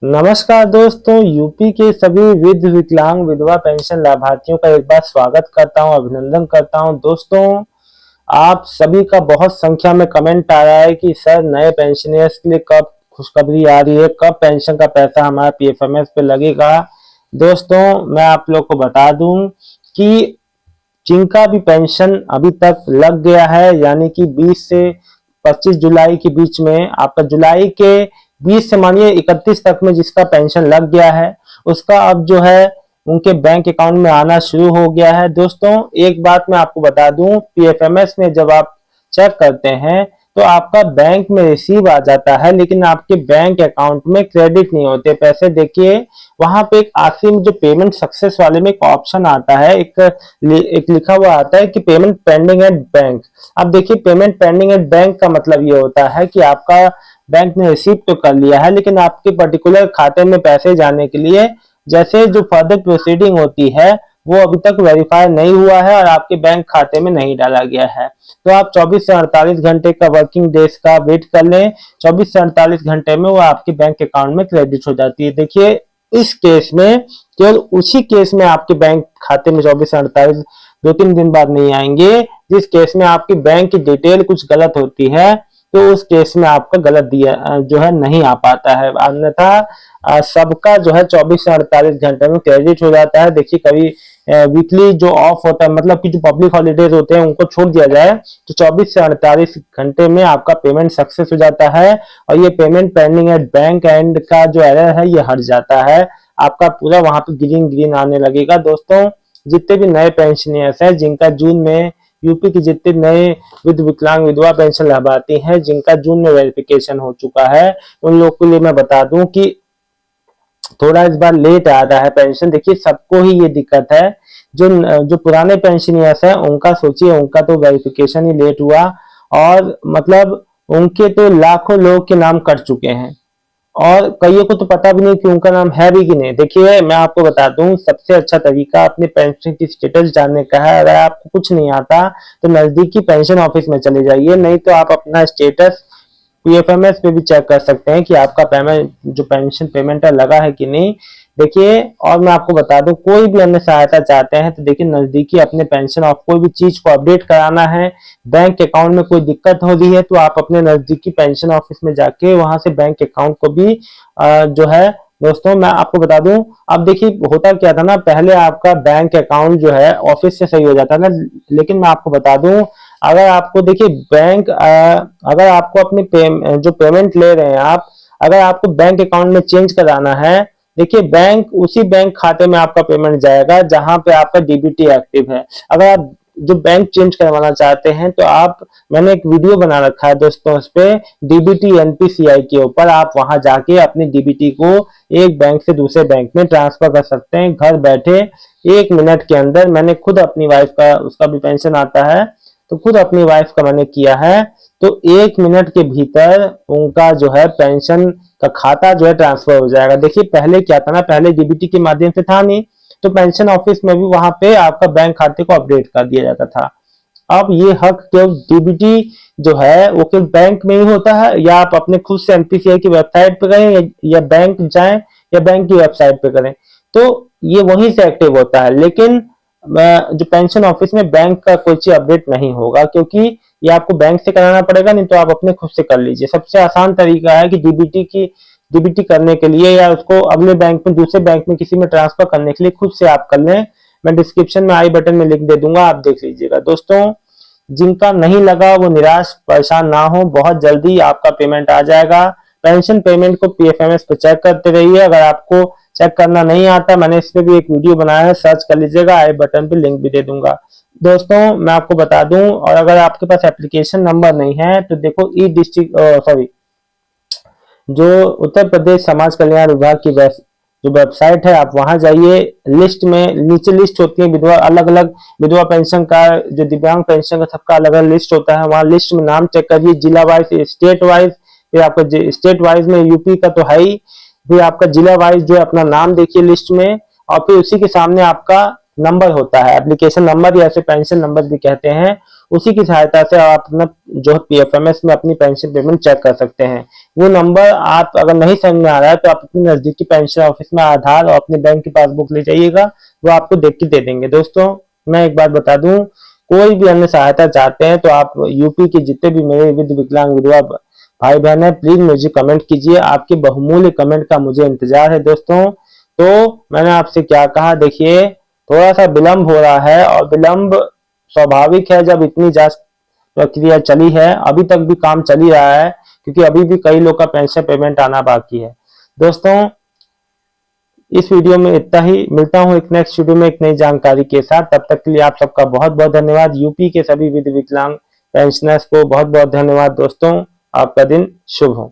नमस्कार दोस्तों, यूपी के सभी विकलांग विधवा पेंशन लाभार्थियों का एक बार स्वागत करता हूं, अभिनंदन करता हूं। दोस्तों, आप सभी का बहुत संख्या में कमेंट आ रहा है कि सर नए पेंशनर्स के लिए कब खुशखबरी आ रही है, कब पेंशन का पैसा हमारा पीएफएमएस पे लगेगा। दोस्तों, मैं आप लोग को बता दूं कि जिनका भी पेंशन अभी तक लग गया है, यानी कि 20 से 25 जुलाई के बीच में, आपका जुलाई के 20 से मानिए 31 तक में जिसका पेंशन लग गया है, उसका अब जो है उनके बैंक अकाउंट में आना शुरू हो गया है। दोस्तों, एक बात मैं आपको बता दूं, पीएफएमएस में जब आप चेक करते हैं तो आपका बैंक में रिसीव आ जाता है, लेकिन आपके बैंक अकाउंट में क्रेडिट नहीं होते पैसे। देखिए, वहां पे एक आखिरी में जो पेमेंट सक्सेस वाले में एक ऑप्शन आता है, एक लिखा हुआ आता है कि पेमेंट पेंडिंग एट बैंक। अब देखिए, पेमेंट पेंडिंग एट बैंक का मतलब ये होता है कि आपका बैंक ने रिसीव तो कर लिया है, लेकिन आपके पर्टिकुलर खाते में पैसे जाने के लिए जैसे जो फर्दर प्रोसीडिंग होती है वो अभी तक वेरीफाई नहीं हुआ है और आपके बैंक खाते में नहीं डाला गया है। तो आप 24 से 48 घंटे का वर्किंग डेज का वेट कर लें। 24 से 48 घंटे में वो आपके बैंक अकाउंट में क्रेडिट हो जाती है। देखिए, इस केस में, केवल उसी केस में आपके बैंक खाते में 24 से 48 2-3 दिन बाद नहीं आएंगे जिस केस में आपकी बैंक की डिटेल कुछ गलत होती है, तो उस केस में आपका गलत दिया जो है नहीं आ पाता है। अन्यथा सबका जो है 24 से 48 घंटे में क्रेडिट हो जाता है। देखिए, कभी वीकली जो ऑफ होता है, मतलब कि जो पब्लिक हॉलीडेज होते हैं उनको छोड़ दिया जाए तो 24 से 48 घंटे में आपका पेमेंट सक्सेस हो जाता है और ये payment pending at bank and का जो एरर है ये हट जाता है। आपका पूरा वहां पे ग्रीन ग्रीन आने लगेगा। दोस्तों, जितने भी नए पेंशनर्स हैं, जिनका जून में यूपी के जितने नए विकलांग विधवा पेंशन लाभार्थी हैं जिनका जून में वेरिफिकेशन हो चुका है, उन लोगों के लिए मैं बता दूं कि थोड़ा इस बार लेट आ रहा है पेंशन। देखिए, सबको ही ये दिक्कत है। जो जो पुराने पेंशनर्स हैं उनका सोचिए, उनका तो वेरिफिकेशन ही लेट हुआ और मतलब उनके तो लाखों लोग के नाम कट चुके हैं और कईयों को तो पता भी नहीं कि उनका नाम है भी कि नहीं। देखिए, मैं आपको बता दूं, सबसे अच्छा तरीका अपने पेंशन की स्टेटस जानने का है। अगर आपको कुछ नहीं आता तो नजदीकी पेंशन ऑफिस में चले जाइए, नहीं तो आप अपना स्टेटस पीएफएमएस पे भी चेक कर सकते हैं कि आपका पेमेंट जो पेंशन पेमेंट है लगा है कि नहीं। देखिए, और मैं आपको बता दूं, कोई भी अन्य सहायता चाहते हैं तो देखिए, नजदीकी अपने पेंशन और कोई भी चीज को अपडेट कराना है, बैंक अकाउंट में कोई दिक्कत हो रही है तो आप अपने नजदीकी पेंशन ऑफिस में जाके वहां से बैंक अकाउंट को भी जो है, दोस्तों मैं आपको बता दूं, अब देखिए होता क्या था ना, पहले आपका बैंक अकाउंट जो है ऑफिस से सही हो जाता था, लेकिन मैं आपको बता दूं, अगर आपको देखिए बैंक अगर आपको अपनी जो पेमेंट ले रहे हैं आप, अगर आपको बैंक अकाउंट में चेंज कराना है, देखिए बैंक उसी बैंक खाते में आपका पेमेंट जाएगा जहां पे आपका डीबीटी एक्टिव है। अगर आप जो बैंक चेंज करवाना चाहते हैं तो आप, मैंने एक वीडियो बना रखा है दोस्तों उस पे, डीबीटी एनपीसीआई के ऊपर, आप वहां जाके अपनी डीबीटी को एक बैंक से दूसरे बैंक में ट्रांसफर कर सकते हैं घर बैठे 1 मिनट के अंदर। मैंने खुद अपनी वाइफ का, उसका भी पेंशन आता है तो खुद अपनी वाइफ का मैंने किया है, तो 1 मिनट के भीतर उनका जो है पेंशन का खाता जो है ट्रांसफर हो जाएगा। देखिए, पहले क्या था ना, पहले डीबीटी के माध्यम से था नहीं, तो पेंशन ऑफिस में भी वहां पे आपका बैंक खाते को अपडेट कर दिया जाता था। अब ये हक केवल डीबीटी जो है वो केवल बैंक में ही होता है, या आप अपने खुद से एनपीसीआई की वेबसाइट पे करें या बैंक जाएं या बैंक की वेबसाइट पे करें, तो ये वहीं से एक्टिव होता है। लेकिन जो पेंशन ऑफिस में बैंक का कोई चीज अपडेट नहीं होगा, क्योंकि ये आपको बैंक से कराना पड़ेगा, नहीं तो आप अपने खुद से कर लीजिए। सबसे आसान तरीका है कि डीबीटी करने के लिए या उसको अगले बैंक में, दूसरे बैंक में किसी में ट्रांसफर करने के लिए खुद से आप कर लें। मैं डिस्क्रिप्शन में आई बटन में लिंक दे दूंगा, आप देख लीजिएगा। दोस्तों, जिनका नहीं लगा वो निराश परेशान ना हो, बहुत जल्दी आपका पेमेंट आ जाएगा। पेंशन पेमेंट को पीएफएमएस पे चेक करते रहिए। अगर आपको चेक करना नहीं आता, मैंने इस पे भी एक वीडियो बनाया है, सर्च कर लीजिएगा, आई बटन पे लिंक भी दे दूंगा। दोस्तों, मैं आपको बता दूं, और अगर आपके पास एप्लीकेशन नंबर नहीं है तो देखो, ई डिस्ट्रिक्ट सॉरी जो उत्तर प्रदेश समाज कल्याण विभाग की जो वेबसाइट है, आप वहां जाइए, लिस्ट में नीचे लिस्ट होती है विधवा, अलग अलग विधवा पेंशन का, जो दिव्यांग पेंशन का, सबका अलग अलग लिस्ट होता है। वहां लिस्ट में नाम चेक करिए, जिला वाइज, स्टेट वाइज, फिर आपका स्टेट वाइज में यूपी का तो है ही, फिर आपका जिला वाइज जो है अपना नाम देखिए लिस्ट में, और फिर उसी के सामने आपका नंबर होता है, एप्लीकेशन नंबर या ऐसे पेंशन नंबर भी कहते हैं, उसी की सहायता से आप अपना जो पीएफएमएस में अपनी पेंशन पेमेंट चेक कर सकते हैं। वो नंबर आप अगर नहीं समझ में आ रहा है तो आप अपने नजदीकी पेंशन ऑफिस में आधार और अपने बैंक की पासबुक ले जाइएगा, वो आपको देख के दे देंगे। दोस्तों मैं एक बात बता दूं, कोई भी अन्य सहायता चाहते हैं तो आप यूपी के जितने भी मेरे विधि विकलांग विधवा भाई बहन है, प्लीज मुझे कमेंट कीजिए। आपके बहुमूल्य कमेंट का मुझे इंतजार है दोस्तों। तो मैंने आपसे क्या कहा, देखिए थोड़ा सा विलंब हो रहा है और विलंब स्वाभाविक है जब इतनी जांच प्रक्रिया चली है, अभी तक भी काम चल ही रहा है क्योंकि अभी भी कई लोग का पेंशन पेमेंट आना बाकी है। दोस्तों इस वीडियो में इतना ही, मिलता हूं एक नेक्स्ट वीडियो में एक नई जानकारी के साथ। तब तक के लिए आप सबका बहुत बहुत धन्यवाद। यूपी के सभी विधि विकलांग पेंशनर्स को बहुत बहुत धन्यवाद दोस्तों। आपका दिन शुभ हो।